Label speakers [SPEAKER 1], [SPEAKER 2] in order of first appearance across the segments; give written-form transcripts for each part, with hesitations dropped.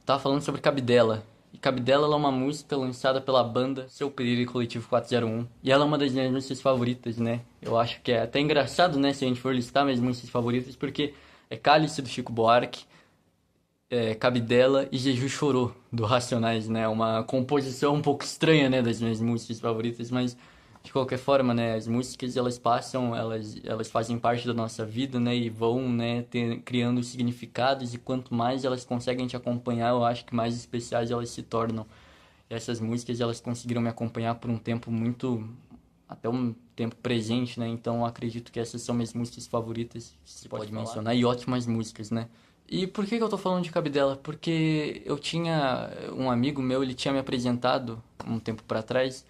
[SPEAKER 1] Tava falando sobre Cabidela. E Cabidela ela é uma música lançada pela banda Seu Pereira e Coletivo 401. E ela é uma das minhas músicas favoritas, né? Eu acho que é até engraçado, né? Se a gente for listar minhas músicas favoritas, porque é Cálice do Chico Buarque, Cabidela e Jesus Chorou do Racionais, né? Uma composição um pouco estranha, né? Das minhas músicas favoritas, mas de qualquer forma, né? As músicas elas passam, elas fazem parte da nossa vida, né? E vão, né? Criando significados e quanto mais elas conseguem te acompanhar, eu acho que mais especiais elas se tornam. E essas músicas elas conseguiram me acompanhar por um tempo muito até um tempo presente, né? Então eu acredito que essas são minhas músicas favoritas, que você pode mencionar, e ótimas músicas, né? E por que que eu tô falando de Cabidela? Porque eu tinha um amigo meu, ele tinha me apresentado um tempo pra trás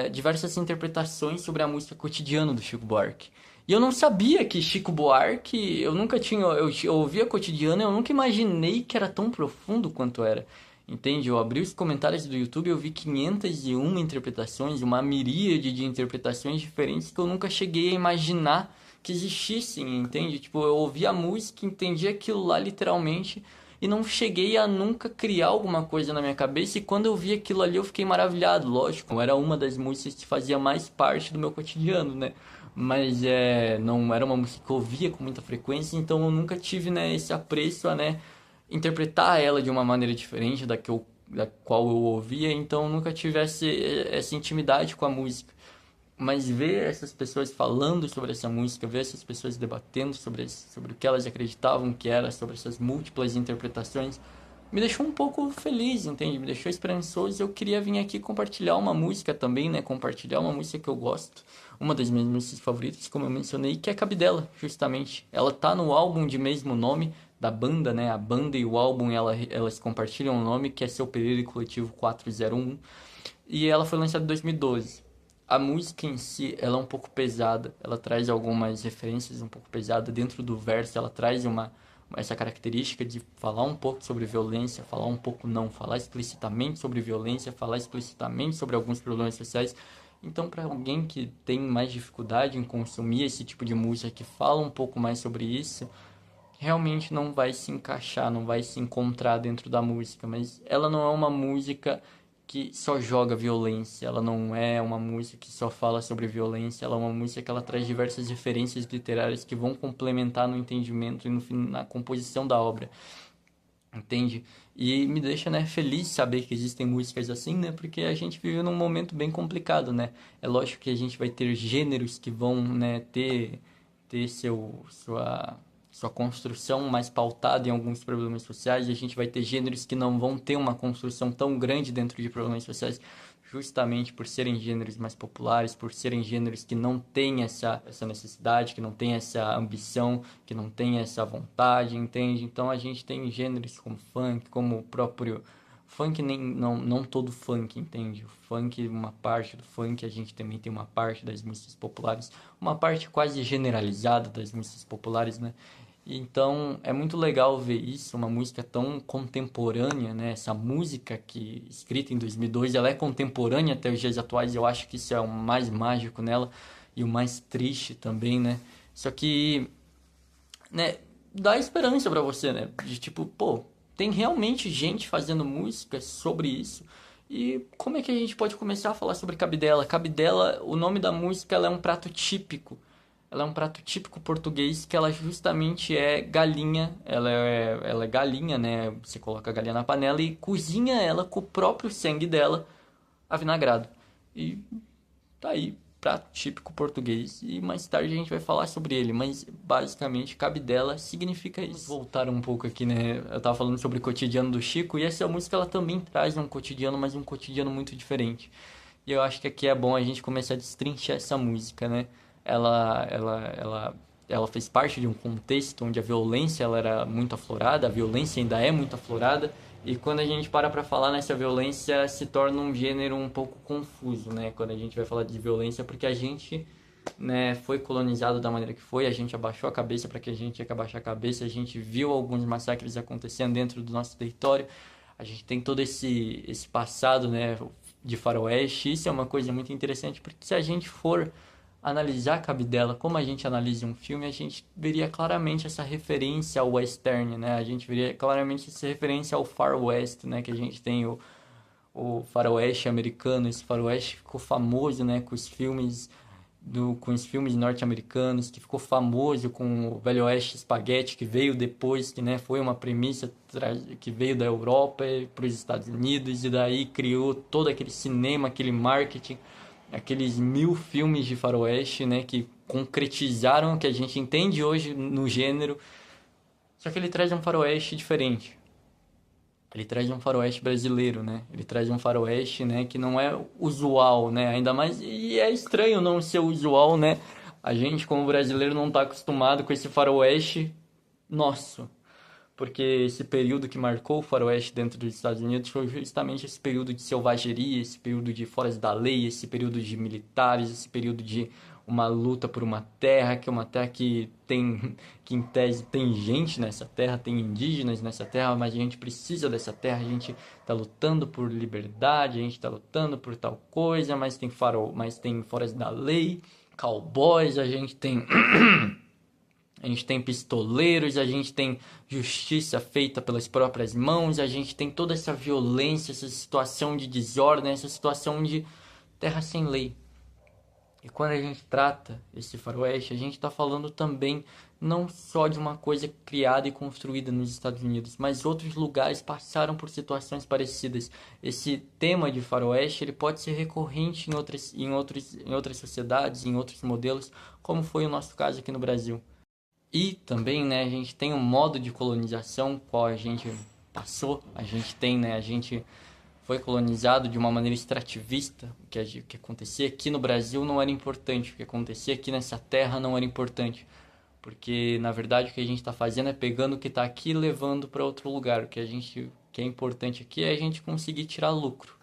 [SPEAKER 1] diversas interpretações sobre a música Cotidiano do Chico Buarque. E eu não sabia que Chico Buarque, eu nunca tinha, eu ouvia Cotidiano, e eu nunca imaginei que era tão profundo quanto era. Entende? Eu abri os comentários do YouTube e eu vi 501 interpretações, uma miríade de interpretações diferentes que eu nunca cheguei a imaginar que existissem, entende? Tipo, eu ouvi a música, entendi aquilo lá literalmente e não cheguei a nunca criar alguma coisa na minha cabeça. E quando eu vi aquilo ali, eu fiquei maravilhado. Lógico, era uma das músicas que fazia mais parte do meu cotidiano, né? Mas não era uma música que eu ouvia com muita frequência, então eu nunca tive, né, esse apreço a, né, interpretar ela de uma maneira diferente da qual eu ouvia, então eu nunca tive essa intimidade com a música. Mas ver essas pessoas falando sobre essa música, ver essas pessoas debatendo sobre o que elas acreditavam que era, sobre essas múltiplas interpretações, me deixou um pouco feliz, entende? Me deixou esperançoso e eu queria vir aqui compartilhar uma música também, né? Compartilhar uma música que eu gosto, uma das minhas músicas favoritas, como eu mencionei, que é Cabidela, justamente. Ela tá no álbum de mesmo nome da banda, né? A banda e o álbum, elas compartilham o nome, que é Seu Pereira e Coletivo 401. E ela foi lançada em 2012. A música em si, ela é um pouco pesada, ela traz algumas referências um pouco pesadas dentro do verso, ela traz essa característica de falar um pouco sobre violência, falar um pouco não, falar explicitamente sobre violência, falar explicitamente sobre alguns problemas sociais. Então, para alguém que tem mais dificuldade em consumir esse tipo de música, que fala um pouco mais sobre isso, realmente não vai se encaixar, não vai se encontrar dentro da música, mas ela não é uma música que só joga violência, ela não é uma música que só fala sobre violência, ela é uma música que ela traz diversas referências literárias que vão complementar no entendimento e na composição da obra, entende? E me deixa, né, feliz saber que existem músicas assim, né, porque a gente vive num momento bem complicado, né? É lógico que a gente vai ter gêneros que vão, né, ter sua construção mais pautada em alguns problemas sociais, e a gente vai ter gêneros que não vão ter uma construção tão grande dentro de problemas sociais, justamente por serem gêneros mais populares, por serem gêneros que não têm essa necessidade, que não têm essa ambição, que não têm essa vontade, entende? Então a gente tem gêneros como funk, como o próprio funk, não todo funk, entende? O funk, uma parte do funk, a gente também tem uma parte das músicas populares, uma parte quase generalizada das músicas populares, né? Então é muito legal ver isso, uma música tão contemporânea, né? Essa música que escrita em 2002, ela é contemporânea até os dias atuais. Eu acho que isso é o mais mágico nela e o mais triste também, né? Só que, né, dá esperança pra você, né? De tipo, pô, tem realmente gente fazendo música sobre isso. E como é que a gente pode começar a falar sobre Cabidela? Cabidela, o nome da música, ela é um prato típico. Ela é um prato típico português que ela justamente é galinha. Ela é galinha, né? Você coloca a galinha na panela e cozinha ela com o próprio sangue dela, avinagrado. E tá aí, prato típico português. E mais tarde a gente vai falar sobre ele, mas basicamente cabidela significa isso. Vamos voltar um pouco aqui, né? Eu tava falando sobre o cotidiano do Chico e essa música ela também traz um cotidiano, mas um cotidiano muito diferente. E eu acho que aqui é bom a gente começar a destrinchar essa música, né? Ela, ela, ela, ela fez parte de um contexto onde a violência ela era muito aflorada, a violência ainda é muito aflorada, e quando a gente para falar nessa violência, se torna um gênero um pouco confuso, né? Quando a gente vai falar de violência, porque a gente, né, foi colonizado da maneira que foi, a gente abaixou a cabeça para que a gente tinha que abaixar a cabeça, a gente viu alguns massacres acontecendo dentro do nosso território, a gente tem todo esse passado, né, de faroeste. Isso é uma coisa muito interessante, porque se a gente for analisar Cabidela como a gente analisa um filme, a gente veria claramente essa referência ao western, né? A gente veria claramente essa referência ao Far West, né? Que a gente tem o faroeste americano. Esse faroeste ficou famoso, né? Com os filmes norte-americanos, que ficou famoso com o Velho Oeste Spaghetti, que veio depois, que, né, foi uma premissa que veio da Europa para os Estados Unidos, e daí criou todo aquele cinema, aquele marketing, aqueles 1000 filmes de faroeste, né, que concretizaram o que a gente entende hoje no gênero, só que ele traz um faroeste diferente. Ele traz um faroeste brasileiro, né? Ele traz um faroeste, né, que não é usual, né? Ainda mais, e é estranho não ser usual, né? A gente, como brasileiro, não está acostumado com esse faroeste nosso. Porque esse período que marcou o faroeste dentro dos Estados Unidos foi justamente esse período de selvageria, esse período de foras da lei, esse período de militares, esse período de uma luta por uma terra, que é uma terra que tem, que em tese tem gente nessa terra, tem indígenas nessa terra, mas a gente precisa dessa terra, a gente está lutando por liberdade, a gente está lutando por tal coisa, mas tem foras da lei, cowboys, a gente tem pistoleiros, a gente tem justiça feita pelas próprias mãos, a gente tem toda essa violência, essa situação de desordem, essa situação de terra sem lei. E quando a gente trata esse faroeste, a gente está falando também não só de uma coisa criada e construída nos Estados Unidos, mas outros lugares passaram por situações parecidas. Esse tema de faroeste ele pode ser recorrente em outras sociedades, em outros modelos, como foi o nosso caso aqui no Brasil. E também, né, a gente tem um modo de colonização qual a gente passou, a gente foi colonizado de uma maneira extrativista. O que acontecia aqui no Brasil não era importante, o que acontecia aqui nessa terra não era importante, porque na verdade o que a gente está fazendo é pegando o que está aqui e levando para outro lugar. O que é importante aqui é a gente conseguir tirar lucro,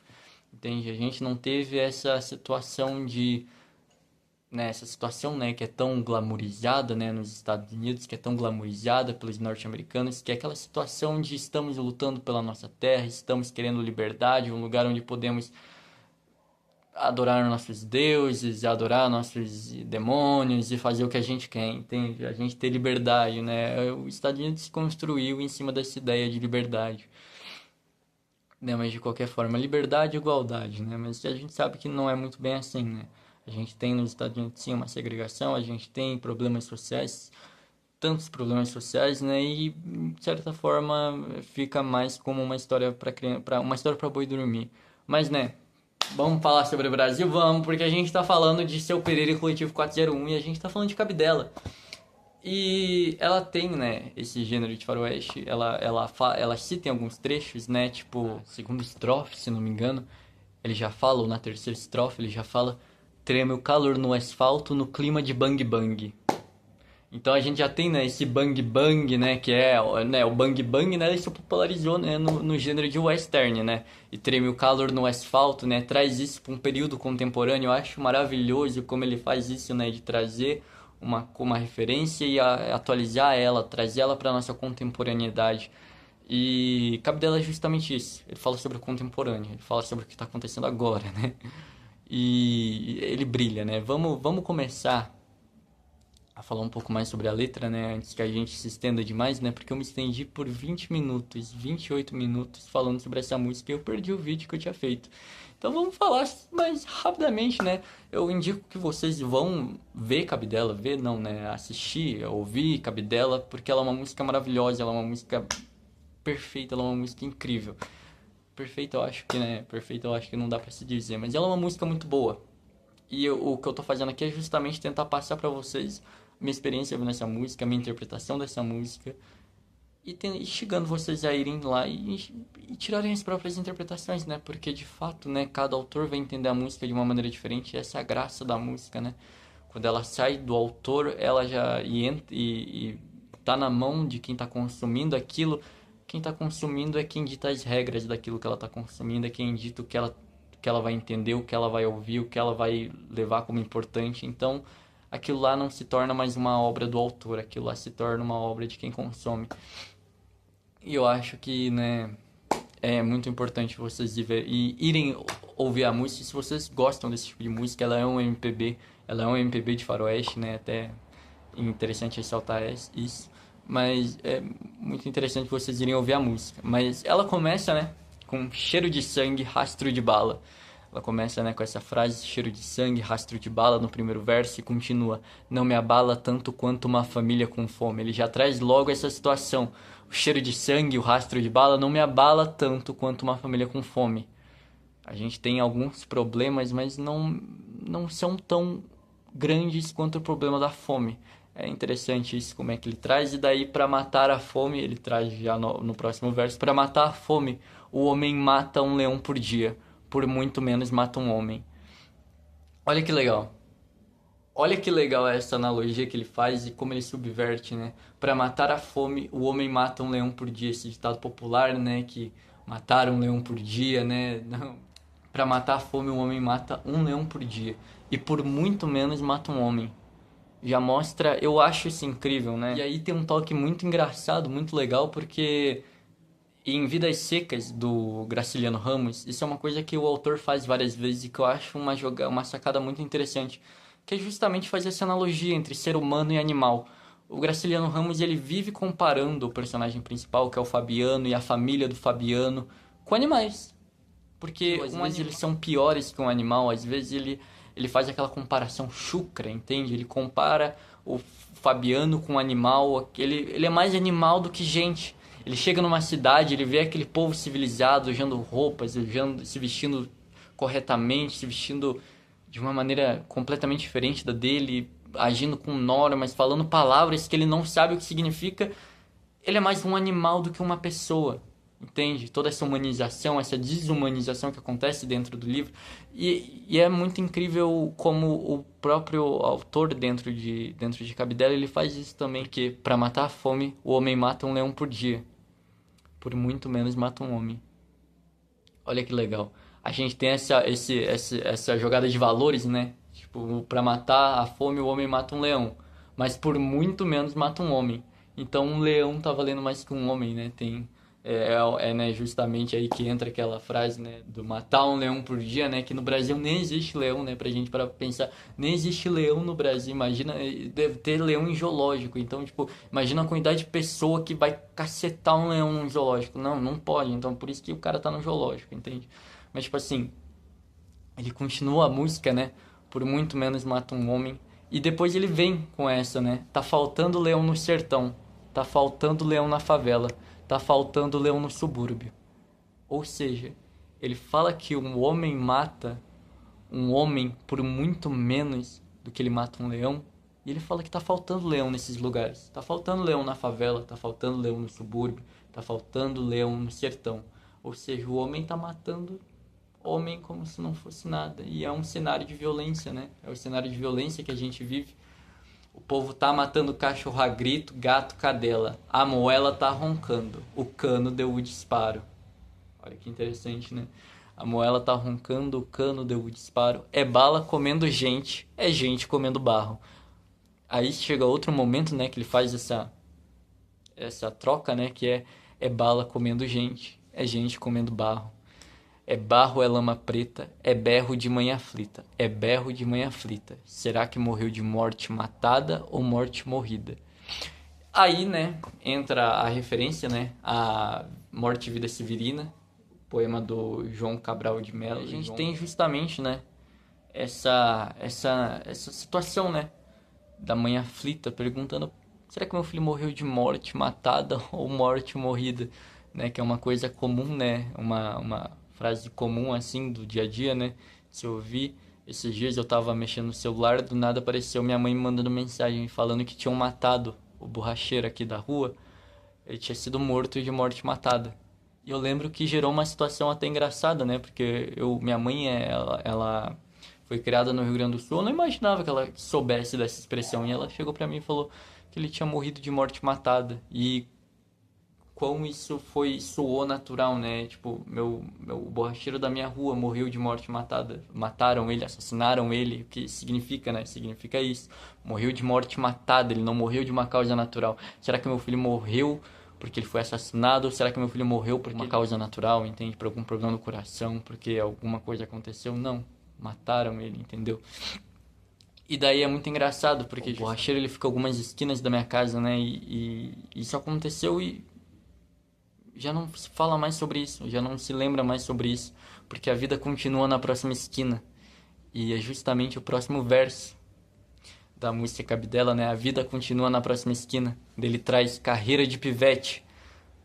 [SPEAKER 1] entende? A gente não teve essa situação de nessa situação, né, que é tão glamourizada, né, nos Estados Unidos, que é tão glamourizada pelos norte-americanos, que é aquela situação de estamos lutando pela nossa terra, estamos querendo liberdade, um lugar onde podemos adorar nossos deuses, adorar nossos demônios e fazer o que a gente quer, entende? A gente ter liberdade, né? Os Estados Unidos se construiu em cima dessa ideia de liberdade, né? Mas de qualquer forma, liberdade e igualdade, né? Mas a gente sabe que não é muito bem assim, né? A gente tem nos Estados Unidos sim uma segregação, a gente tem problemas sociais, tantos problemas sociais, né? E de certa forma fica mais como uma história para uma história para boi dormir. Mas, né? Vamos falar sobre o Brasil? Vamos, porque a gente tá falando de Seu Pereira e Coletivo 401 e a gente tá falando de Cabidela. E ela tem, né, esse gênero de faroeste, ela cita em alguns trechos, né, tipo, segundo estrofe, se não me engano, ele já fala, ou na terceira estrofe, ele já fala: treme o calor no asfalto no clima de bang bang. Então a gente já tem, né, esse bang bang, né, que é, né, o bang bang, né, ele se popularizou, né, no gênero de western, né, e treme o calor no asfalto, né, traz isso para um período contemporâneo. Eu acho maravilhoso como ele faz isso, né, de trazer uma referência e atualizar ela, trazer ela para nossa contemporaneidade. E cabe dela é justamente isso. Ele fala sobre o contemporâneo, ele fala sobre o que está acontecendo agora, né? E ele brilha, né? Vamos começar a falar um pouco mais sobre a letra, né? Antes que a gente se estenda demais, né? Porque eu me estendi por 20 minutos, 28 minutos falando sobre essa música e eu perdi o vídeo que eu tinha feito. Então vamos falar mais rapidamente, né? Eu indico que vocês vão ver Cabidela, ver não, né? Assistir, ouvir Cabidela, porque ela é uma música maravilhosa, ela é uma música perfeita, ela é uma música incrível. Perfeita eu acho que, né? Perfeita eu acho que não dá pra se dizer, mas ela é uma música muito boa. O que eu tô fazendo aqui é justamente tentar passar pra vocês minha experiência vendo essa música, minha interpretação dessa música e chegando vocês a irem lá e tirarem as próprias interpretações, né? Porque de fato, né, cada autor vai entender a música de uma maneira diferente, e essa é a graça da música, né? Quando ela sai do autor, ela já e tá na mão de quem tá consumindo aquilo. Quem tá consumindo é quem dita as regras daquilo que ela tá consumindo, é quem dita que ela vai entender, o que ela vai ouvir, o que ela vai levar como importante. Então, aquilo lá não se torna mais uma obra do autor, aquilo lá se torna uma obra de quem consome. E eu acho que, né, é muito importante vocês irem ouvir a música. Se vocês gostam desse tipo de música, ela é um MPB, Ela é um MPB de faroeste, né? Até interessante ressaltar isso. Mas é muito interessante vocês irem ouvir a música. Mas ela começa, né? Com cheiro de sangue, rastro de bala. Ela começa, né, com essa frase, cheiro de sangue, rastro de bala, no primeiro verso e continua, não me abala tanto quanto uma família com fome. Ele já traz logo essa situação. O cheiro de sangue, o rastro de bala não me abala tanto quanto uma família com fome. A gente tem alguns problemas, mas não são tão grandes quanto o problema da fome. É interessante isso, como é que ele traz. E daí, para matar a fome, ele traz já no próximo verso: para matar a fome, o homem mata um leão por dia, por muito menos mata um homem. Olha que legal. Olha que legal essa analogia que ele faz e como ele subverte, né? Para matar a fome, o homem mata um leão por dia. Esse ditado popular, né? Que matar um leão por dia, né? Não. Para matar a fome, o homem mata um leão por dia. E por muito menos mata um homem. Já mostra, eu acho isso incrível, né? E aí tem um toque muito engraçado, muito legal, porque em Vidas Secas, do Graciliano Ramos, isso é uma coisa que o autor faz várias vezes e que eu acho uma sacada muito interessante, que é justamente fazer essa analogia entre ser humano e animal. O Graciliano Ramos, ele vive comparando o personagem principal, que é o Fabiano, e a família do Fabiano, com animais. Porque às vezes eles são piores que um animal, às vezes ele faz aquela comparação chucra, entende? Ele compara o Fabiano com um animal, ele é mais animal do que gente. Ele chega numa cidade, ele vê aquele povo civilizado, usando roupas, se vestindo corretamente, se vestindo de uma maneira completamente diferente da dele, agindo com normas, falando palavras que ele não sabe o que significa. Ele é mais um animal do que uma pessoa. Entende? Toda essa humanização, essa desumanização que acontece dentro do livro. E é muito incrível como o próprio autor dentro de Cabidela, ele faz isso também, que para matar a fome, o homem mata um leão por dia. Por muito menos mata um homem. Olha que legal. A gente tem essa jogada de valores, né? Tipo, para matar a fome, o homem mata um leão. Mas por muito menos mata um homem. Então um leão tá valendo mais que um homem, né? Né, justamente aí que entra aquela frase, né, do matar um leão por dia, né, que no Brasil nem existe leão, né, pra gente para pensar, nem existe leão no Brasil, imagina, deve ter leão em zoológico, então, tipo, imagina a quantidade de pessoa que vai cacetar um leão no zoológico, não pode, então por isso que o cara tá no zoológico, entende? Mas, tipo assim, ele continua a música, né, por muito menos mata um homem, e depois ele vem com essa, né, tá faltando leão no sertão, tá faltando leão na favela, tá faltando leão no subúrbio. Ou seja, ele fala que um homem mata um homem por muito menos do que ele mata um leão. E ele fala que tá faltando leão nesses lugares. Tá faltando leão na favela, tá faltando leão no subúrbio, tá faltando leão no sertão. Ou seja, o homem tá matando homem como se não fosse nada. E é um cenário de violência, né? É o cenário de violência que a gente vive. O povo tá matando cachorro a grito, gato, cadela. A moela tá roncando. O cano deu o disparo. Olha que interessante, né? A moela tá roncando, o cano deu o disparo. É bala comendo gente, é gente comendo barro. Aí chega outro momento, né, que ele faz essa troca, né, que é bala comendo gente, é gente comendo barro. É barro, é lama preta, é berro de mãe aflita, é berro de mãe aflita. Será que morreu de morte matada ou morte morrida? Aí, né, entra a referência, né, a Morte e Vida Severina, poema do João Cabral de Melo. A gente tem justamente, né, essa situação, né, da mãe aflita perguntando: será que meu filho morreu de morte matada ou morte morrida? Né, que é uma coisa comum, né, uma frase comum assim do dia a dia, né? Se eu ouvir esses dias, eu tava mexendo no celular, do nada apareceu minha mãe me mandando mensagem falando que tinham matado o borracheiro aqui da rua. Ele tinha sido morto de morte matada. E eu lembro que gerou uma situação até engraçada, né? Porque minha mãe, ela foi criada no Rio Grande do Sul. Eu não imaginava que ela soubesse dessa expressão. E ela chegou pra mim e falou que ele tinha morrido de morte matada. E como isso soou natural, né? Tipo, o borracheiro da minha rua morreu de morte matada. Mataram ele, assassinaram ele. O que significa, né? Significa isso. Morreu de morte matada, ele não morreu de uma causa natural. Será que meu filho morreu porque ele foi assassinado? Ou será que meu filho morreu por uma causa natural, entende? Por algum problema no coração, porque alguma coisa aconteceu? Não. Mataram ele, entendeu? E daí é muito engraçado, porque o borracheiro ele fica algumas esquinas da minha casa, né? E isso aconteceu e já não se fala mais sobre isso, já não se lembra mais sobre isso, porque a vida continua na próxima esquina. E é justamente o próximo verso da música Cabidela, né? A vida continua na próxima esquina. Ele traz carreira de pivete.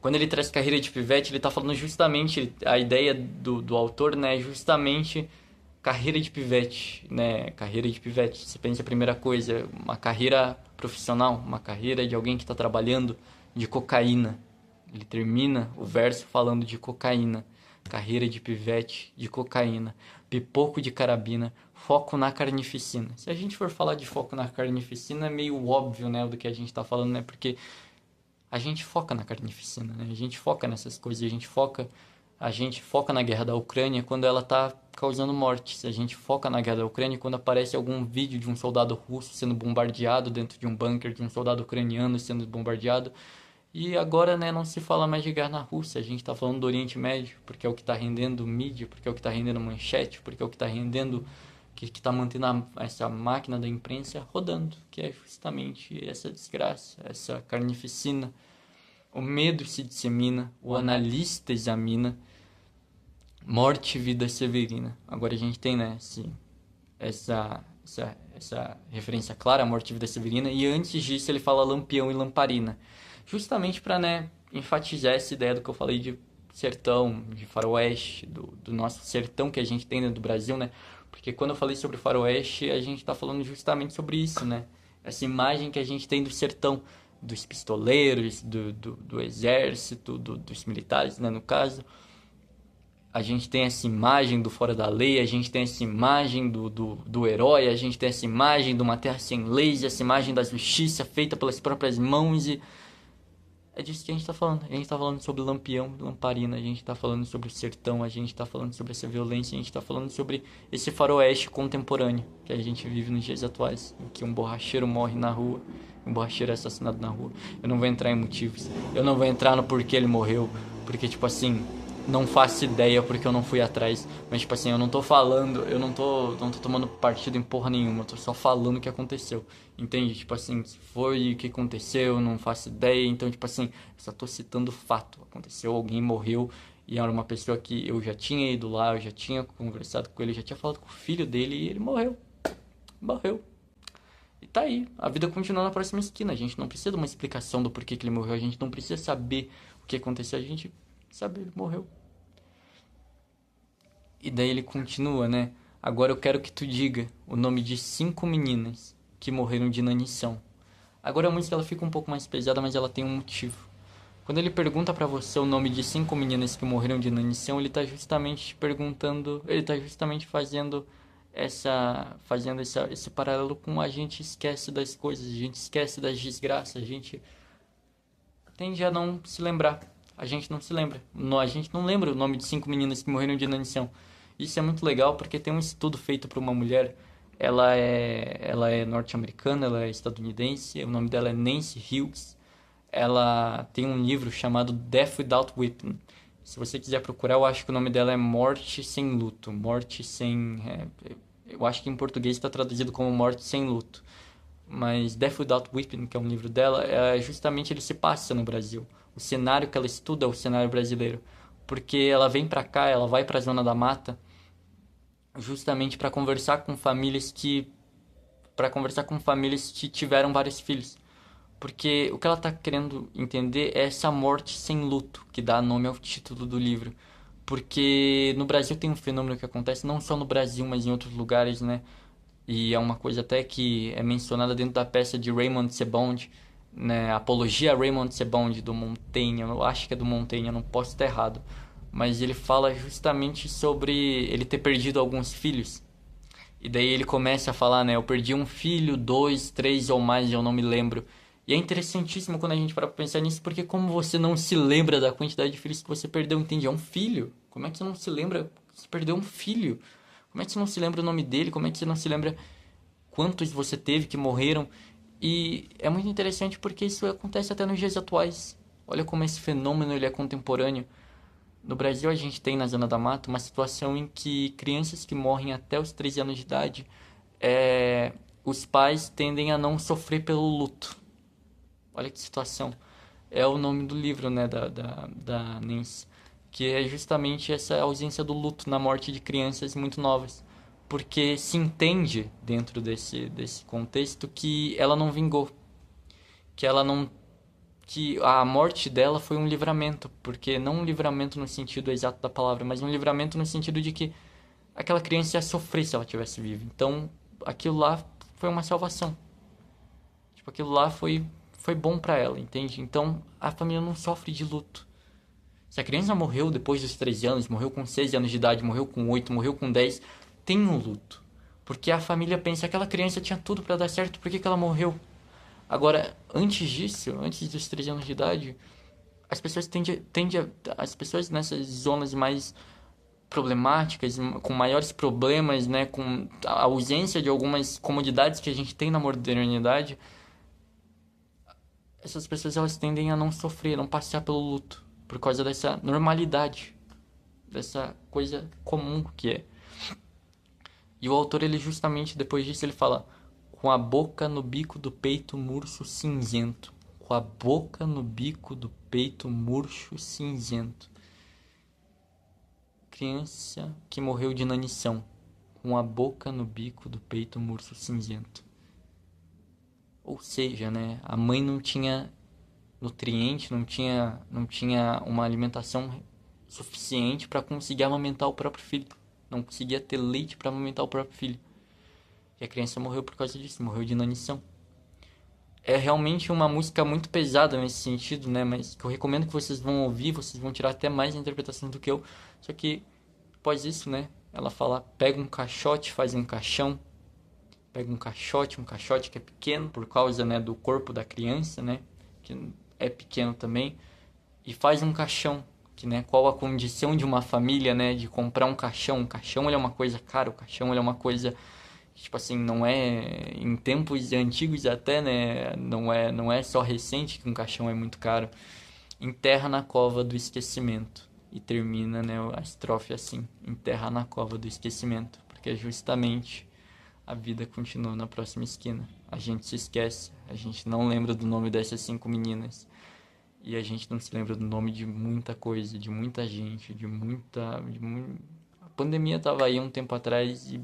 [SPEAKER 1] Quando ele traz carreira de pivete, ele tá falando justamente, a ideia do autor, né, é justamente carreira de pivete, né? Carreira de pivete. Você pensa a primeira coisa, uma carreira profissional, uma carreira de alguém que está trabalhando de cocaína. Ele termina o verso falando de cocaína. Carreira de pivete de cocaína. Pipoco de carabina. Foco na carnificina. Se a gente for falar de foco na carnificina, é meio óbvio, né, do que a gente está falando, né? Porque a gente foca na carnificina, né? A gente foca nessas coisas, a gente foca na guerra da Ucrânia quando ela tá causando mortes. A gente foca na guerra da Ucrânia quando aparece algum vídeo de um soldado russo sendo bombardeado dentro de um bunker, de um soldado ucraniano sendo bombardeado. E agora, né, não se fala mais de guerra na Rússia, a gente tá falando do Oriente Médio, porque é o que tá rendendo mídia, porque é o que tá rendendo manchete, porque é o que tá rendendo, que tá mantendo essa máquina da imprensa rodando, que é justamente essa desgraça, essa carnificina. O medo se dissemina, o analista examina, morte e vida severina. Agora a gente tem, né, essa referência clara, a morte e vida severina, e antes disso ele fala lampião e lamparina. Justamente para, né, enfatizar essa ideia do que eu falei de sertão, de faroeste, do nosso sertão que a gente tem dentro do Brasil, né? Porque quando eu falei sobre faroeste, a gente está falando justamente sobre isso, né? Essa imagem que a gente tem do sertão, dos pistoleiros, do exército, dos militares, né, no caso. A gente tem essa imagem do fora da lei, a gente tem essa imagem do herói, a gente tem essa imagem de uma terra sem leis, essa imagem da justiça feita pelas próprias mãos e é disso que a gente tá falando. A gente tá falando sobre Lampião, Lamparina, a gente tá falando sobre o sertão, a gente tá falando sobre essa violência, a gente tá falando sobre esse faroeste contemporâneo que a gente vive nos dias atuais, em que um borracheiro morre na rua, um borracheiro é assassinado na rua. Eu não vou entrar em motivos, eu não vou entrar no porquê ele morreu, porque tipo assim, não faço ideia porque eu não fui atrás. Mas, tipo assim, eu não tô falando, eu não tô tomando partido em porra nenhuma. Eu tô só falando o que aconteceu. Entende? Tipo assim, se foi o que aconteceu, eu não faço ideia. Então, tipo assim, eu só tô citando o fato. Aconteceu, alguém morreu. E era uma pessoa que eu já tinha ido lá, eu já tinha conversado com ele, eu já tinha falado com o filho dele e ele morreu. Morreu. E tá aí, a vida continua na próxima esquina. A gente não precisa de uma explicação do porquê que ele morreu. A gente não precisa saber o que aconteceu. A gente sabe, ele morreu. E daí ele continua, né? Agora eu quero que tu diga o nome de 5 meninas que morreram de inanição. Agora a música ela fica um pouco mais pesada, mas ela tem um motivo. Quando ele pergunta pra você o nome de 5 meninas que morreram de inanição, ele tá justamente te perguntando, ele tá justamente esse paralelo com a gente esquece das coisas, a gente esquece das desgraças, a gente tende a não se lembrar. A gente não se lembra. A gente não lembra o nome de 5 meninas que morreram de inanição. Isso é muito legal porque tem um estudo feito por uma mulher. Ela é norte-americana, ela é estadunidense. O nome dela é Nancy Hughes. Ela tem um livro chamado Death Without Weeping. Se você quiser procurar, eu acho que o nome dela é Morte Sem Luto. Morte sem... eu acho que em português está traduzido como Morte Sem Luto. Mas Death Without Weeping, que é um livro dela, justamente ele se passa no Brasil. O cenário que ela estuda é o cenário brasileiro. Porque ela vem pra cá, ela vai pra Zona da Mata, justamente para conversar com famílias que tiveram vários filhos. Porque o que ela está querendo entender é essa morte sem luto, que dá nome ao título do livro. Porque no Brasil tem um fenômeno que acontece, não só no Brasil, mas em outros lugares, né? E é uma coisa até que é mencionada dentro da peça de Raymond Sebond, né? Apologia a Raymond Sebond, do Montaigne, eu acho que é do Montaigne, eu não posso estar errado. Mas ele fala justamente sobre ele ter perdido alguns filhos. E daí ele começa a falar, né? Eu perdi um filho, dois, três ou mais, eu não me lembro. E é interessantíssimo quando a gente para pra pensar nisso, porque como você não se lembra da quantidade de filhos que você perdeu, entende? É um filho. Como é que você não se lembra que você perdeu um filho? Como é que você não se lembra o nome dele? Como é que você não se lembra quantos você teve que morreram? E é muito interessante porque isso acontece até nos dias atuais. Olha como esse fenômeno ele é contemporâneo. No Brasil, a gente tem na Zona da Mata uma situação em que crianças que morrem até os 13 anos de idade, os pais tendem a não sofrer pelo luto. Olha que situação. É o nome do livro, né, da Nancy, que é justamente essa ausência do luto na morte de crianças muito novas. Porque se entende, dentro desse contexto, que ela não vingou. Que ela não que a morte dela foi um livramento, porque não um livramento no sentido exato da palavra, mas um livramento no sentido de que aquela criança ia sofrer se ela tivesse viva. Então, aquilo lá foi uma salvação. Tipo, aquilo lá foi bom pra ela, entende? Então, a família não sofre de luto. Se a criança morreu depois dos 13 anos, morreu com 6 anos de idade, morreu com 8, morreu com 10, tem um luto. Porque a família pensa, aquela criança tinha tudo pra dar certo, por que que ela morreu? Agora, antes disso, antes dos 13 anos de idade, as pessoas as pessoas nessas zonas mais problemáticas, com maiores problemas, né, com a ausência de algumas comodidades que a gente tem na modernidade, essas pessoas elas tendem a não sofrer, a não passar pelo luto, por causa dessa normalidade, dessa coisa comum que é. E o autor, ele justamente depois disso, ele fala: com a boca no bico do peito murcho cinzento. Com a boca no bico do peito murcho cinzento. Criança que morreu de inanição. Com a boca no bico do peito murcho cinzento. Ou seja, né, a mãe não tinha nutriente, não tinha uma alimentação suficiente para conseguir amamentar o próprio filho. Não conseguia ter leite para amamentar o próprio filho. E a criança morreu por causa disso, morreu de inanição. É realmente uma música muito pesada nesse sentido, né? Mas que eu recomendo que vocês vão ouvir, vocês vão tirar até mais interpretação do que eu. Só que, após isso, né? Ela fala, pega um caixote, faz um caixão. Pega um caixote que é pequeno por causa, né, do corpo da criança, né? Que é pequeno também. E faz um caixão, que, né, qual a condição de uma família, né, de comprar um caixão. O caixão, ele é uma coisa cara, o caixão, ele é uma coisa, tipo assim, não é em tempos antigos até, né, não é só recente que um caixão é muito caro. Enterra na cova do esquecimento. E termina, né, a estrofe assim: enterra na cova do esquecimento, porque justamente a vida continua na próxima esquina. A gente se esquece, a gente não lembra do nome dessas 5 meninas. E a gente não se lembra do nome de muita coisa, de muita gente, A pandemia tava aí um tempo atrás e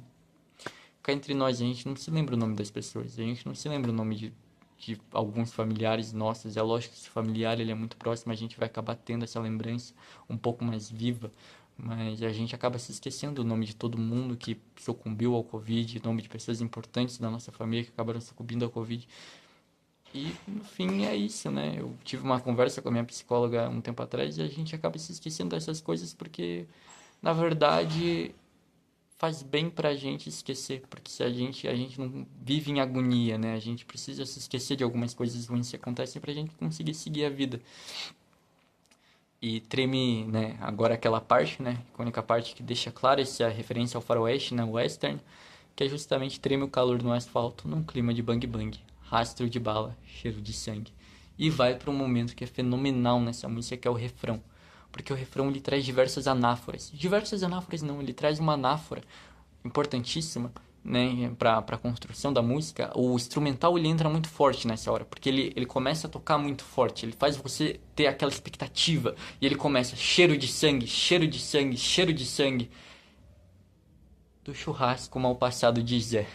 [SPEAKER 1] cá entre nós a gente não se lembra o nome das pessoas. A gente não se lembra o nome de alguns familiares nossos. É lógico que esse familiar ele é muito próximo, a gente vai acabar tendo essa lembrança um pouco mais viva. Mas a gente acaba se esquecendo o nome de todo mundo que sucumbiu ao Covid, o nome de pessoas importantes da nossa família que acabaram sucumbindo ao Covid. E, no fim, é isso, né? Eu tive uma conversa com a minha psicóloga um tempo atrás e a gente acaba se esquecendo dessas coisas porque, na verdade, faz bem pra gente esquecer. Porque se a gente não vive em agonia, né? A gente precisa se esquecer de algumas coisas ruins que acontecem pra gente conseguir seguir a vida. E treme, né? Agora aquela parte, né? Icônica parte que deixa clara essa referência ao faroeste, né? Western, que é justamente treme o calor no asfalto num clima de bang bang. Rastro de bala, cheiro de sangue. E vai para um momento que é fenomenal nessa música, que é o refrão. Porque o refrão ele traz diversas anáforas. Diversas anáforas não, ele traz uma anáfora importantíssima, né, para a construção da música. O instrumental ele entra muito forte nessa hora, porque ele começa a tocar muito forte, ele faz você ter aquela expectativa. E ele começa, cheiro de sangue, cheiro de sangue, cheiro de sangue. Do churrasco mal passado de Zé.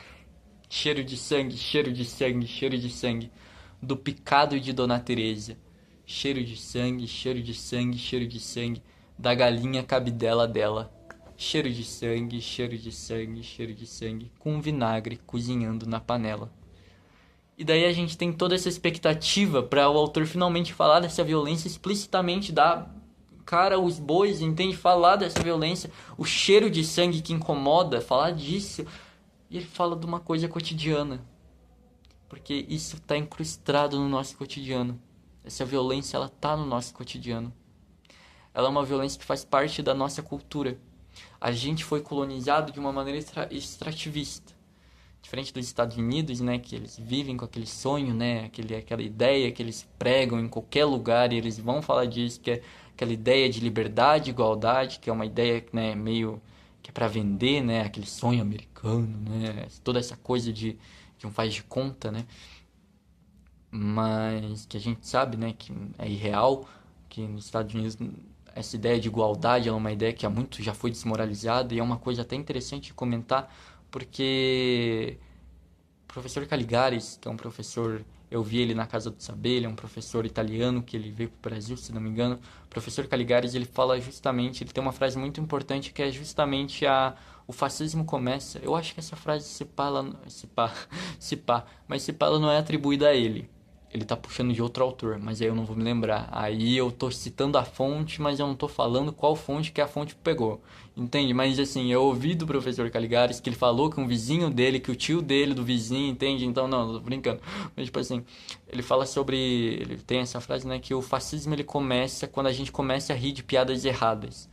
[SPEAKER 1] Cheiro de sangue, cheiro de sangue, cheiro de sangue. Do picado de Dona Teresa. Cheiro de sangue, cheiro de sangue, cheiro de sangue. Da galinha cabidela dela. Cheiro de sangue, cheiro de sangue, cheiro de sangue. Com vinagre cozinhando na panela. E daí a gente tem toda essa expectativa para o autor finalmente falar dessa violência explicitamente, dar cara aos bois, entende? Falar dessa violência, o cheiro de sangue que incomoda, falar disso. E ele fala de uma coisa cotidiana. Porque isso está incrustado no nosso cotidiano. Essa violência, ela tá no nosso cotidiano. Ela é uma violência que faz parte da nossa cultura. A gente foi colonizado de uma maneira extrativista. Diferente dos Estados Unidos, né, que eles vivem com aquele sonho, né, aquela ideia que eles pregam em qualquer lugar e eles vão falar disso, que é aquela ideia de liberdade, igualdade, que é uma ideia, né, meio que é para vender, né, aquele sonho americano, né, toda essa coisa de de um faz de conta, né? Mas que a gente sabe, né, que é irreal, que nos Estados Unidos essa ideia de igualdade é uma ideia que há muito já foi desmoralizada e é uma coisa até interessante de comentar, porque o professor Caligares, que é um professor, eu vi ele na Casa do Saber, ele é um professor italiano que ele veio para o Brasil, se não me engano. O professor Caligares, ele fala justamente, ele tem uma frase muito importante que é justamente o fascismo começa. Eu acho que essa frase se pá, não é atribuída a ele. Ele tá puxando de outro autor, mas aí eu não vou me lembrar. Aí eu tô citando a fonte, mas eu não tô falando qual fonte que a fonte pegou. Entende? Mas assim, eu ouvi do professor Caligares que ele falou que um vizinho dele, que o tio dele do vizinho, entende? Então, não, tô brincando. Mas tipo assim, ele fala sobre, ele tem essa frase, né, que o fascismo ele começa quando a gente começa a rir de piadas erradas.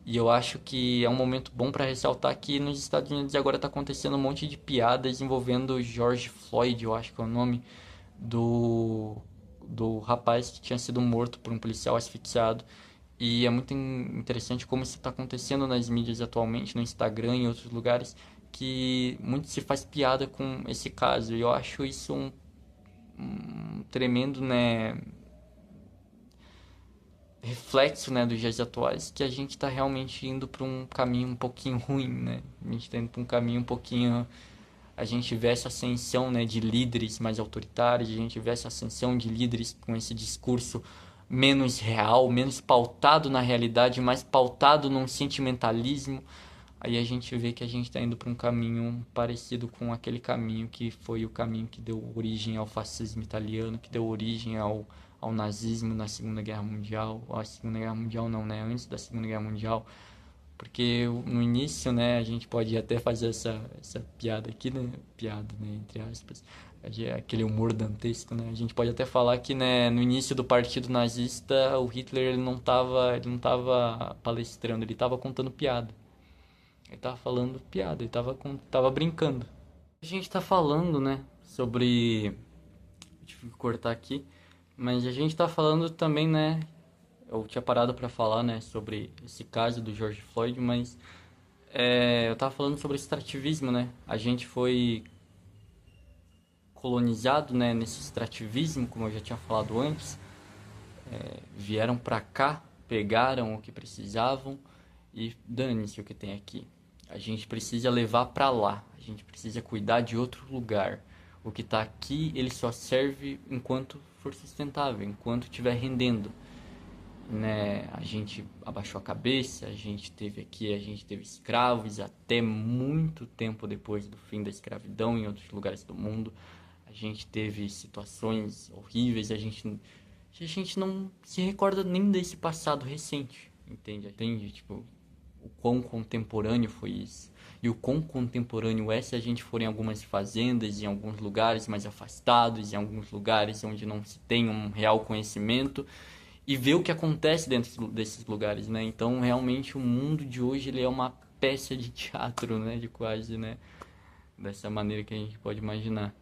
[SPEAKER 1] E eu acho que é um momento bom para ressaltar que nos Estados Unidos agora tá acontecendo um monte de piadas envolvendo George Floyd, eu acho que é o nome do, do rapaz que tinha sido morto por um policial asfixiado. E é muito interessante como isso está acontecendo nas mídias atualmente, no Instagram e em outros lugares, que muito se faz piada com esse caso. E eu acho isso um tremendo, né, reflexo, né, dos dias atuais, que a gente está realmente indo para um caminho um pouquinho ruim, né? A gente está indo para um caminho um pouquinho. A gente vê essa ascensão, né, de líderes mais autoritários, a gente vê essa ascensão de líderes com esse discurso menos real, menos pautado na realidade, mais pautado num sentimentalismo. Aí a gente vê que a gente está indo para um caminho parecido com aquele caminho que foi o caminho que deu origem ao fascismo italiano, que deu origem ao nazismo na Segunda Guerra Mundial, ou a Segunda Guerra Mundial não, né, antes da Segunda Guerra Mundial. Porque no início, né, a gente pode até fazer essa piada aqui, né, piada, né, entre aspas, aquele humor dantesco, né, a gente pode até falar que, né, no início do partido nazista, o Hitler ele não tava palestrando, ele estava contando piada. Ele tava falando piada, ele tava brincando. A gente tá falando, né, sobre... Eu tive que cortar aqui, mas a gente tá falando também, né, eu tinha parado para falar, né, sobre esse caso do George Floyd, mas eu tava falando sobre extrativismo, né? A gente foi colonizado, né, nesse extrativismo, como eu já tinha falado antes. Vieram pra cá, pegaram o que precisavam e dane-se o que tem aqui. A gente precisa levar pra lá, a gente precisa cuidar de outro lugar. O que tá aqui, ele só serve enquanto for sustentável, enquanto estiver rendendo. Né? A gente abaixou a cabeça, a gente teve escravos até muito tempo depois do fim da escravidão em outros lugares do mundo. A gente teve situações horríveis, a gente não se recorda nem desse passado recente, entende? Entende? Tipo, o quão contemporâneo foi isso. E o quão contemporâneo é se a gente for em algumas fazendas, em alguns lugares mais afastados, em alguns lugares onde não se tem um real conhecimento e ver o que acontece dentro desses lugares, né? Então, realmente, o mundo de hoje ele é uma peça de teatro, né? De quase, né? Dessa maneira que a gente pode imaginar.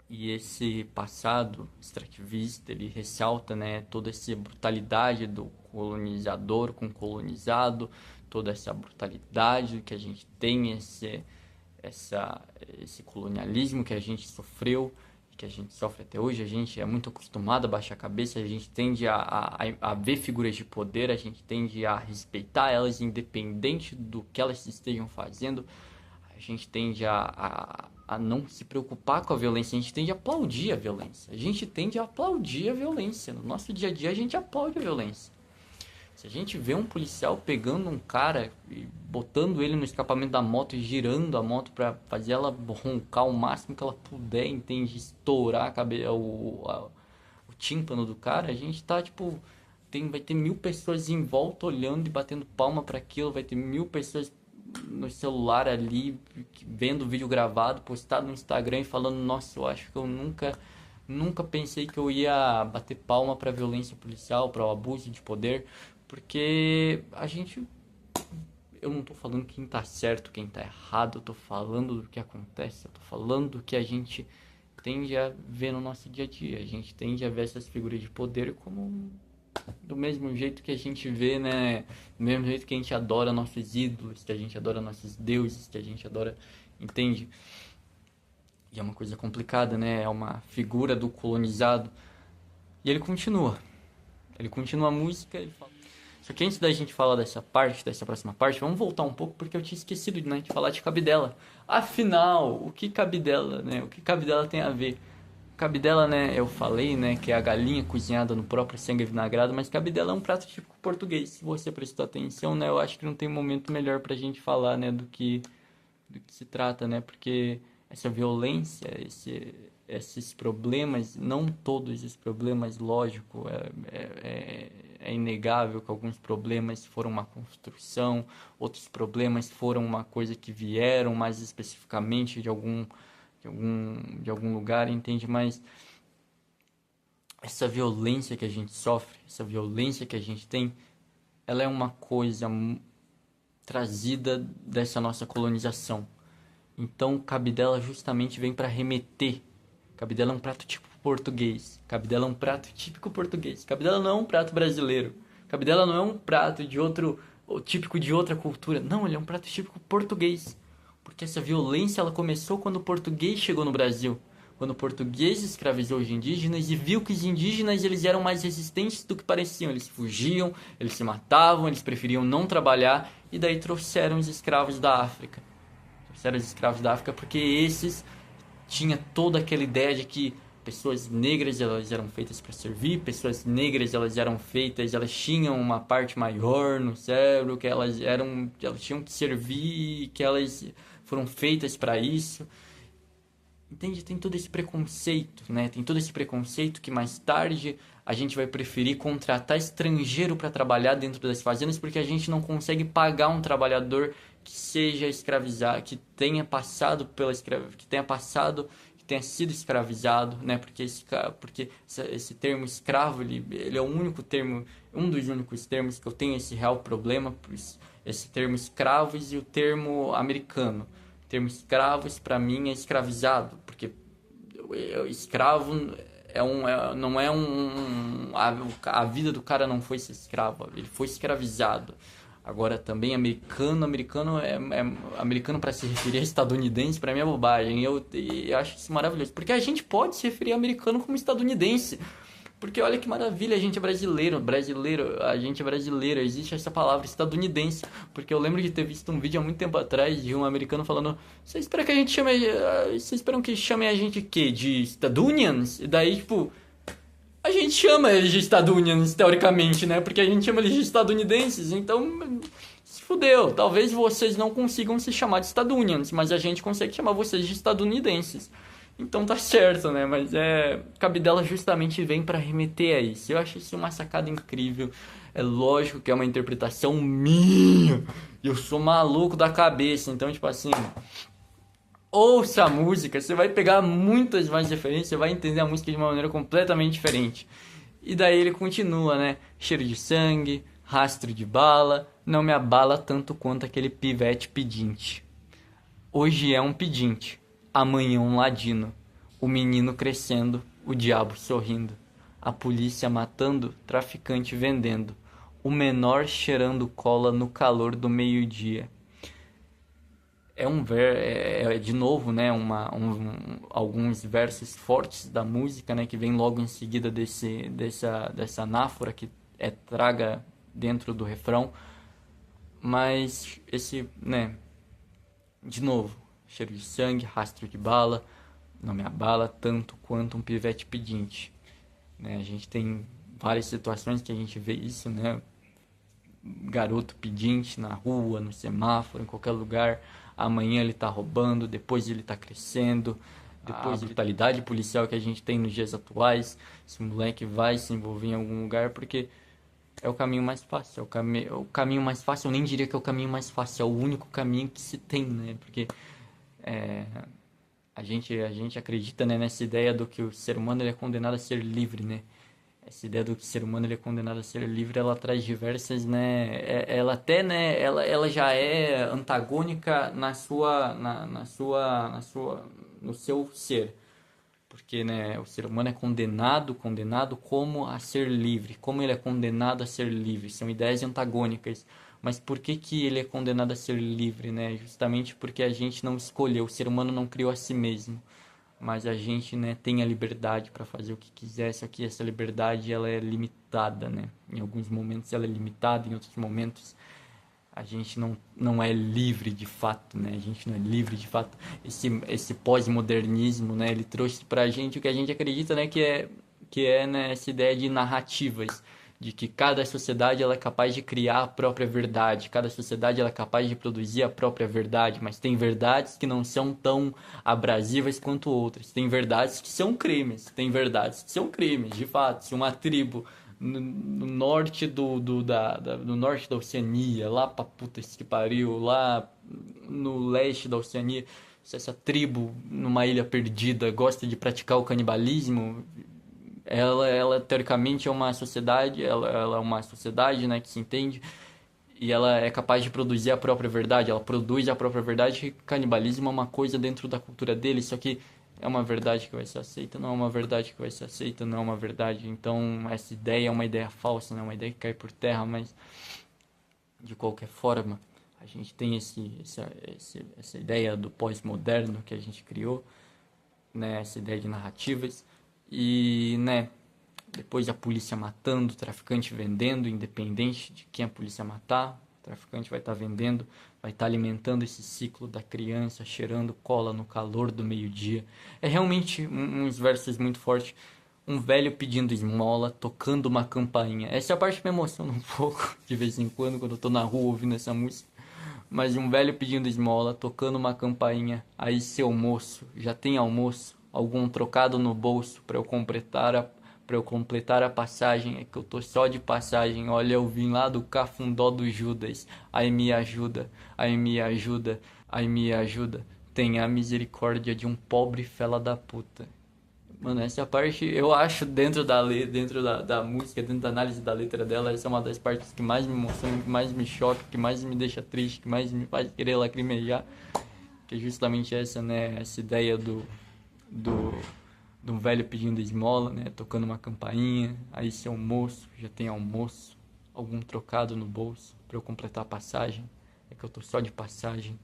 [SPEAKER 1] E esse passado extrativista, ele ressalta, né? Toda essa brutalidade do colonizador com o colonizado, toda essa brutalidade que a gente tem, esse colonialismo que a gente sofreu, que a gente sofre até hoje. A gente é muito acostumado a baixar a cabeça, a gente tende a ver figuras de poder, a gente tende a respeitar elas independente do que elas estejam fazendo, a gente tende a não se preocupar com a violência, a gente tende a aplaudir a violência, a gente tende a aplaudir a violência, no nosso dia a dia a gente aplaude a violência. Se a gente vê um policial pegando um cara e botando ele no escapamento da moto e girando a moto pra fazer ela roncar o máximo que ela puder, entende? Estourar o tímpano do cara, a gente tá tipo. Vai ter 1000 pessoas em volta olhando e batendo palma para aquilo, vai ter 1000 pessoas no celular ali, vendo o vídeo gravado, postado no Instagram e falando: Nossa, eu acho que eu nunca pensei que eu ia bater palma pra violência policial, para o abuso de poder. Porque a gente. Eu não tô falando quem tá certo, quem tá errado, eu tô falando do que acontece, eu tô falando do que a gente tende a ver no nosso dia a dia. A gente tende a ver essas figuras de poder como do mesmo jeito que a gente vê, né? Do mesmo jeito que a gente adora nossos ídolos, que a gente adora nossos deuses, que a gente adora. Entende? E é uma coisa complicada, né? É uma figura do colonizado. E ele continua. Ele continua a música, ele fala. Só que antes da gente falar dessa parte, dessa próxima parte, vamos voltar um pouco porque eu tinha esquecido, né, de falar de Cabidela. Afinal, o que Cabidela, né? O que Cabidela tem a ver? Cabidela, né, eu falei, né, que é a galinha cozinhada no próprio sangue vinagrado, mas cabidela é um prato típico português. Se você prestou atenção, né, eu acho que não tem momento melhor pra gente falar, né, do que se trata, né, porque essa violência, esses problemas, não todos os problemas, lógico, é inegável que alguns problemas foram uma construção, outros problemas foram uma coisa que vieram mais especificamente de algum lugar, entende? Mas essa violência que a gente sofre, essa violência que a gente tem, ela é uma coisa trazida dessa nossa colonização. Então, cabidela justamente vem para remeter. Cabidela é um prato típico português. Cabidela é um prato típico português. Cabidela não é um prato brasileiro. Cabidela não é um prato de outro, ou típico de outra cultura. Não, ele é um prato típico português. Porque essa violência ela começou quando o português chegou no Brasil. Quando o português escravizou os indígenas e viu que os indígenas eles eram mais resistentes do que pareciam. Eles fugiam, eles se matavam, eles preferiam não trabalhar e daí trouxeram os escravos da África. Trouxeram os escravos da África porque esses tinha toda aquela ideia de que pessoas negras elas eram feitas para servir, pessoas negras elas eram feitas, elas tinham uma parte maior no cérebro, que elas tinham que servir, que elas foram feitas para isso. Entende? Tem todo esse preconceito, né? Tem todo esse preconceito que mais tarde a gente vai preferir contratar estrangeiro para trabalhar dentro das fazendas porque a gente não consegue pagar um trabalhador que seja escravizado, que tenha passado que tenha sido escravizado, né? Porque esse termo escravo, ele é o único termo, um dos únicos termos que eu tenho esse real problema, esse termo escravos e o termo americano. O termo escravos para mim é escravizado, porque escravo não é a vida do cara não foi ser escravo, ele foi escravizado. Agora também americano para se referir a estadunidense para mim é bobagem. Eu acho isso maravilhoso, porque a gente pode se referir a americano como estadunidense. Porque olha que maravilha, a gente é a gente é brasileiro, existe essa palavra estadunidense. Porque eu lembro de ter visto um vídeo há muito tempo atrás de um americano falando: vocês esperam que chamem a gente quê? De Estadunians? E daí, tipo, a gente chama eles de Estadunians, teoricamente, né? Porque a gente chama eles de estadunidenses, então se fudeu. Talvez vocês não consigam se chamar de Estadunians, mas a gente consegue chamar vocês de estadunidenses. Então tá certo, né? Mas Cabidela justamente vem pra remeter a isso. Eu acho isso uma sacada incrível. É lógico que é uma interpretação minha. Eu sou maluco da cabeça, então tipo assim, ouça a música, você vai pegar muitas mais referências, você vai entender a música de uma maneira completamente diferente. E daí ele continua, né? Cheiro de sangue, rastro de bala, não me abala tanto quanto aquele pivete pedinte. Hoje é um pedinte, amanhã um ladino. O menino crescendo, o diabo sorrindo. A polícia matando, traficante vendendo. O menor cheirando cola no calor do meio-dia. De novo, né, alguns versos fortes da música, né, que vem logo em seguida dessa anáfora que traga dentro do refrão, mas né, de novo, cheiro de sangue, rastro de bala, não me abala tanto quanto um pivete pedinte, né, a gente tem várias situações que a gente vê isso, né, garoto pedinte na rua, no semáforo, em qualquer lugar. Amanhã ele tá roubando, depois ele tá crescendo, depois a brutalidade policial que a gente tem nos dias atuais. Esse moleque vai se envolver em algum lugar porque é o caminho mais fácil. O caminho mais fácil, eu nem diria que é o caminho mais fácil, é o único caminho que se tem, né? Porque a gente acredita, né, nessa ideia do que o ser humano ele é condenado a ser livre, né? Essa ideia do que o ser humano ele é condenado a ser livre, ela traz diversas, né? Ela até, né? Ela já é antagônica no seu ser, porque, né? O ser humano é condenado como a ser livre, como ele é condenado a ser livre. São ideias antagônicas. Mas por que que ele é condenado a ser livre, né? Justamente porque a gente não escolheu, o ser humano não criou a si mesmo. mas a gente, né, tem a liberdade para fazer o que quiser, só que essa liberdade ela é limitada, né? Em alguns momentos ela é limitada, em outros momentos a gente não é livre de fato, né? A gente não é livre de fato. Esse pós-modernismo, né, ele trouxe pra gente o que a gente acredita, né, que é né, essa ideia de narrativas, de que cada sociedade ela é capaz de criar a própria verdade, cada sociedade ela é capaz de produzir a própria verdade, mas tem verdades que não são tão abrasivas quanto outras. Tem verdades que são crimes, tem verdades que são crimes, de fato. Se uma tribo no norte do norte da Oceania, lá pra puta que pariu, lá no leste da Oceania, se essa tribo numa ilha perdida gosta de praticar o canibalismo, ela teoricamente é uma sociedade, ela é uma sociedade, né, que se entende, e ela é capaz de produzir a própria verdade, ela produz a própria verdade, e canibalismo é uma coisa dentro da cultura dele, só que é uma verdade que vai ser aceita, não é uma verdade que vai ser aceita, não é uma verdade. Então, essa ideia é uma ideia falsa, né, uma ideia que cai por terra, mas de qualquer forma, a gente tem essa ideia do pós-moderno que a gente criou, né, essa ideia de narrativas, e, né, depois a polícia matando, o traficante vendendo, independente de quem a polícia matar, o traficante vai estar vendendo, vai estar alimentando esse ciclo da criança, cheirando cola no calor do meio-dia. É realmente uns versos muito fortes. Um velho pedindo esmola, tocando uma campainha. Essa é a parte que me emociona um pouco, de vez em quando eu tô na rua ouvindo essa música. Mas um velho pedindo esmola, tocando uma campainha. Aí, seu moço, já tem almoço? Algum trocado no bolso para eu completar a passagem? É que eu tô só de passagem. Olha, eu vim lá do cafundó do Judas. Aí me ajuda, aí me ajuda, aí me ajuda. Tenha a misericórdia de um pobre fela da puta. Mano, essa parte eu acho dentro da música, dentro da análise da letra dela, essa é uma das partes que mais me emociona, que mais me choca, que mais me deixa triste, que mais me faz querer lacrimejar. Que é justamente essa, né? Essa ideia do, de um velho pedindo esmola, né? Tocando uma campainha, aí seu moço, já tem almoço, algum trocado no bolso pra eu completar a passagem. É que eu tô só de passagem.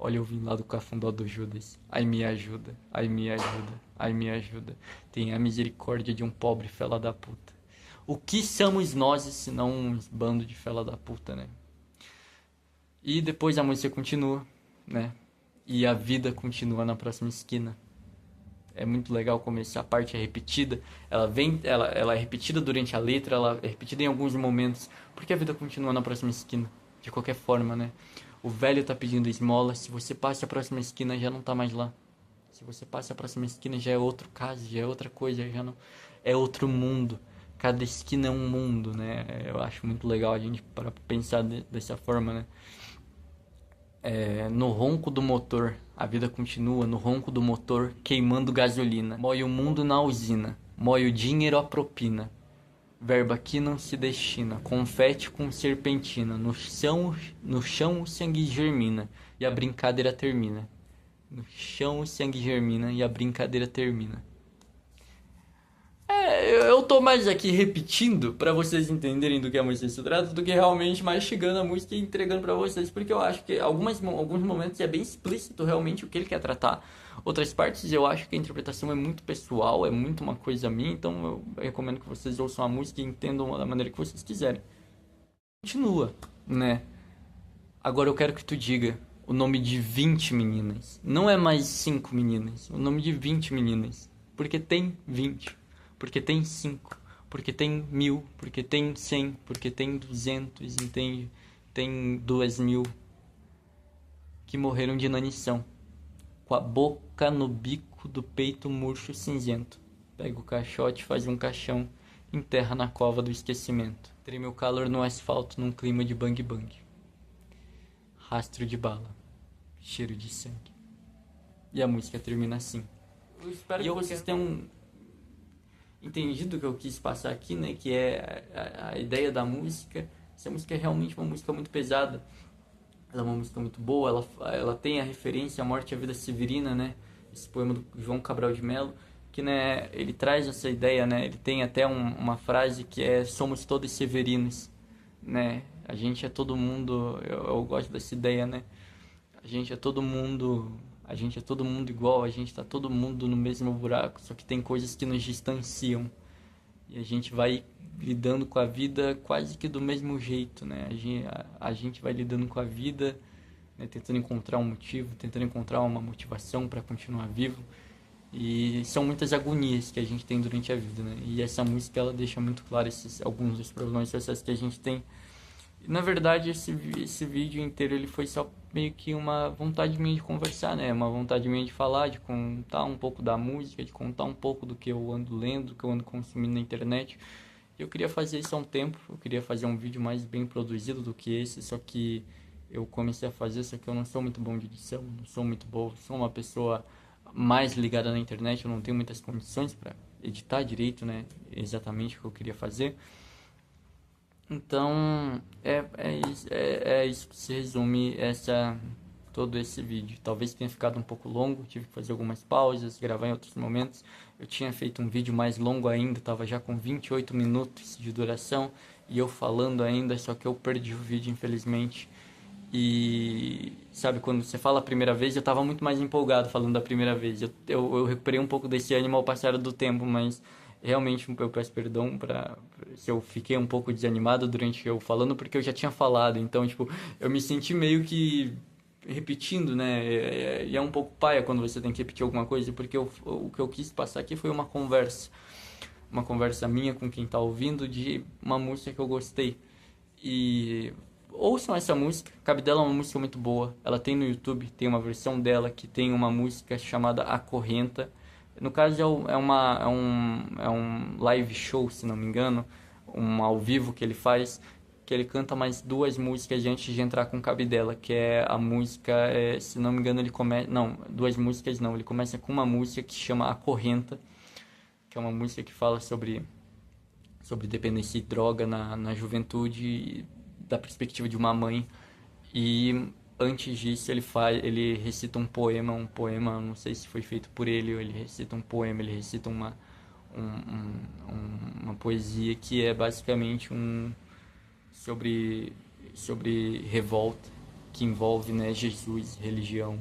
[SPEAKER 1] Olha, eu vim lá do cafundó do Judas. Ai, me ajuda, ai, me ajuda, ai, me ajuda. Tenha a misericórdia de um pobre fela da puta. O que somos nós se não um bando de fela da puta, né? E depois a música continua, né? E a vida continua na próxima esquina. É muito legal como essa parte é repetida. Ela é repetida durante a letra, ela é repetida em alguns momentos, porque a vida continua na próxima esquina, de qualquer forma, né? O velho tá pedindo esmola, se você passa a próxima esquina já não tá mais lá. Se você passa a próxima esquina já é outro caso, já é outra coisa, já não é outro mundo. Cada esquina é um mundo, né? Eu acho muito legal a gente para pensar dessa forma, né? No ronco do motor, a vida continua no ronco do motor, queimando gasolina. Mói o mundo na usina, mói o dinheiro a propina. Verbo aqui não se destina, confete com serpentina. No chão o sangue germina e a brincadeira termina. No chão o sangue germina e a brincadeira termina. Eu tô mais aqui repetindo pra vocês entenderem do que a música se trata do que realmente mastigando a música e entregando pra vocês, porque eu acho que alguns momentos é bem explícito realmente o que ele quer tratar. Outras partes eu acho que a interpretação é muito pessoal, é muito uma coisa minha, então eu recomendo que vocês ouçam a música e entendam da maneira que vocês quiserem. Continua, né? Agora eu quero que tu diga o nome de 20 meninas. Não é mais 5 meninas, o nome de 20 meninas. Porque tem 20. Porque tem 5, porque tem 1000, porque tem 100, porque tem 200, entende? Tem 2000 que morreram de inanição, com a boca no bico do peito murcho cinzento. Pega o caixote, faz um caixão, enterra na cova do esquecimento. Treme o calor no asfalto num clima de bang bang. Rastro de bala, cheiro de sangue. E a música termina assim. Eu espero que vocês tenham entendido o que eu quis passar aqui, né? Que é a ideia da música. Essa música é realmente uma música muito pesada. Ela é uma música muito boa. Ela tem a referência à Morte e à Vida Severina, né? Esse poema do João Cabral de Melo, que, né, ele traz essa ideia, né? Ele tem até uma frase que é: somos todos severinos, né? A gente é todo mundo. Eu gosto dessa ideia, né? A gente é todo mundo. A gente é todo mundo igual, a gente tá todo mundo no mesmo buraco, só que tem coisas que nos distanciam. E a gente vai lidando com a vida quase que do mesmo jeito, né? A gente vai lidando com a vida, né? Tentando encontrar um motivo, tentando encontrar uma motivação para continuar vivo. E são muitas agonias que a gente tem durante a vida, né? E essa música, ela deixa muito claro alguns dos problemas sociais que a gente tem. E, na verdade, esse vídeo inteiro, ele foi só meio que uma vontade minha de conversar, né? Uma vontade minha de falar, de contar um pouco da música, de contar um pouco do que eu ando lendo, do que eu ando consumindo na internet. Eu queria fazer isso há um tempo, eu queria fazer um vídeo mais bem produzido do que esse, só que eu comecei a fazer, só que eu não sou muito bom de edição, não sou muito bom, sou uma pessoa mais ligada na internet, eu não tenho muitas condições para editar direito, né, exatamente o que eu queria fazer. Então, é isso que se resume todo esse vídeo. Talvez tenha ficado um pouco longo, tive que fazer algumas pausas, gravar em outros momentos. Eu tinha feito um vídeo mais longo ainda, estava já com 28 minutos de duração e eu falando ainda, só que eu perdi o vídeo, infelizmente. E sabe, quando você fala a primeira vez, eu estava muito mais empolgado falando da primeira vez. Eu recuperei um pouco desse ânimo ao passar do tempo, mas realmente eu peço perdão se eu fiquei um pouco desanimado durante eu falando, porque eu já tinha falado. Então, tipo, eu me senti meio que repetindo, né? E é um pouco paia quando você tem que repetir alguma coisa, porque o que eu quis passar aqui foi uma conversa minha com quem tá ouvindo de uma música que eu gostei. E ouçam essa música, Cabidela é uma música muito boa. Ela tem no YouTube, tem uma versão dela que tem uma música chamada Acorrenta. No caso é um live show, se não me engano, um ao vivo que ele faz, que ele canta mais duas músicas antes de entrar com Cabidela, que é a música, se não me engano ele começa, não, duas músicas não, ele começa com uma música que chama Acorrenta, que é uma música que fala sobre dependência de droga na juventude, da perspectiva de uma mãe. E antes disso ele recita um poema, não sei se foi feito por ele, ou ele recita um poema, ele recita uma poesia que é basicamente sobre, sobre revolta, que envolve, né, Jesus, religião,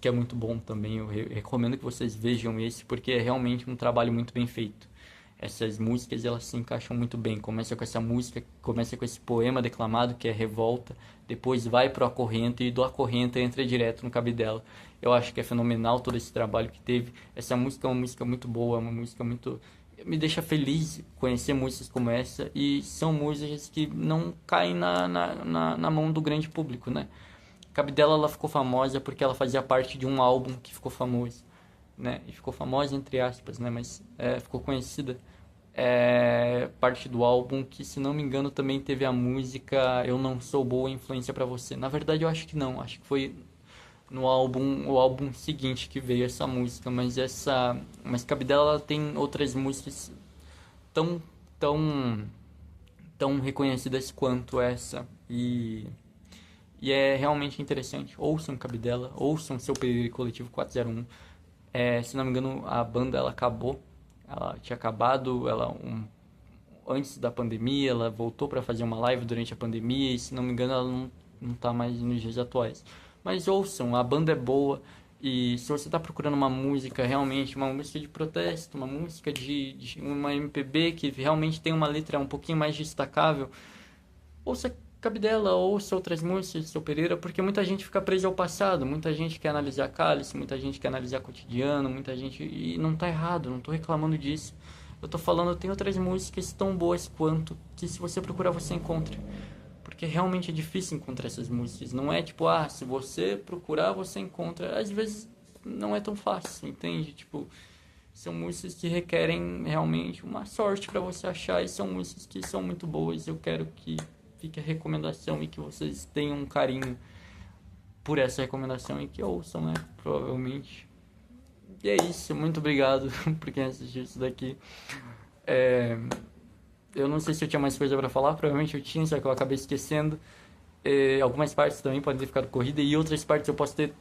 [SPEAKER 1] que é muito bom também. Eu recomendo que vocês vejam esse, porque é realmente um trabalho muito bem feito. Essas músicas, elas se encaixam muito bem. Começa com essa música, começa com esse poema declamado, que é Revolta, depois vai pro Acorrenta e do Acorrenta entra direto no Cabidela. Eu acho que é fenomenal todo esse trabalho que teve. Essa música é uma música muito boa, uma música muito... Me deixa feliz conhecer músicas como essa, e são músicas que não caem na mão do grande público, né? Cabidela, ela ficou famosa porque ela fazia parte de um álbum que ficou famoso, né? E ficou famosa entre aspas, né? Mas ficou conhecida, parte do álbum que, se não me engano, também teve a música Eu Não Sou Boa Influência Pra Você. Na verdade, eu acho que não. Acho que foi no o álbum seguinte que veio essa música. Mas Cabidela, ela tem outras músicas tão, tão, tão reconhecidas quanto essa. E é realmente interessante. Ouçam Cabidela, ouçam Seu Pereira e Coletivo 401. Se não me engano, a banda, ela acabou. Ela tinha acabado, antes da pandemia, ela voltou para fazer uma live durante a pandemia, e, se não me engano, ela não tá mais nos dias atuais. Mas ouçam, a banda é boa, e se você tá procurando uma música, realmente, uma música de protesto, uma música de uma MPB que realmente tem uma letra um pouquinho mais destacável, ouça Cabidela, ouça outras músicas de Seu Pereira, porque muita gente fica presa ao passado, muita gente quer analisar Cálice, muita gente quer analisar Cotidiano, muita gente... E não tá errado, não tô reclamando disso. Eu tô falando, tem outras músicas tão boas quanto, que se você procurar você encontra. Porque realmente é difícil encontrar essas músicas. Não é tipo, se você procurar você encontra. Às vezes não é tão fácil, entende? Tipo, são músicas que requerem realmente uma sorte para você achar, e são músicas que são muito boas. Eu quero que fique a recomendação e que vocês tenham um carinho por essa recomendação e que ouçam, né? Provavelmente. E é isso, muito obrigado por quem assistiu isso daqui. Eu não sei se eu tinha mais coisa para falar, provavelmente eu tinha, só que eu acabei esquecendo. Algumas partes também podem ter ficado corridas, e outras partes eu posso ter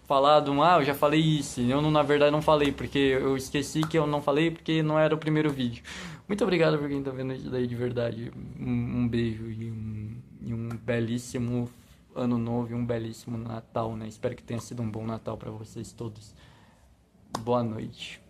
[SPEAKER 1] falado, eu já falei isso. Eu, na verdade, não falei, porque eu esqueci que eu não falei, porque não era o primeiro vídeo. Muito obrigado por quem tá vendo isso daí de verdade. Um beijo e um belíssimo ano novo e um belíssimo Natal, né? Espero que tenha sido um bom Natal para vocês todos. Boa noite.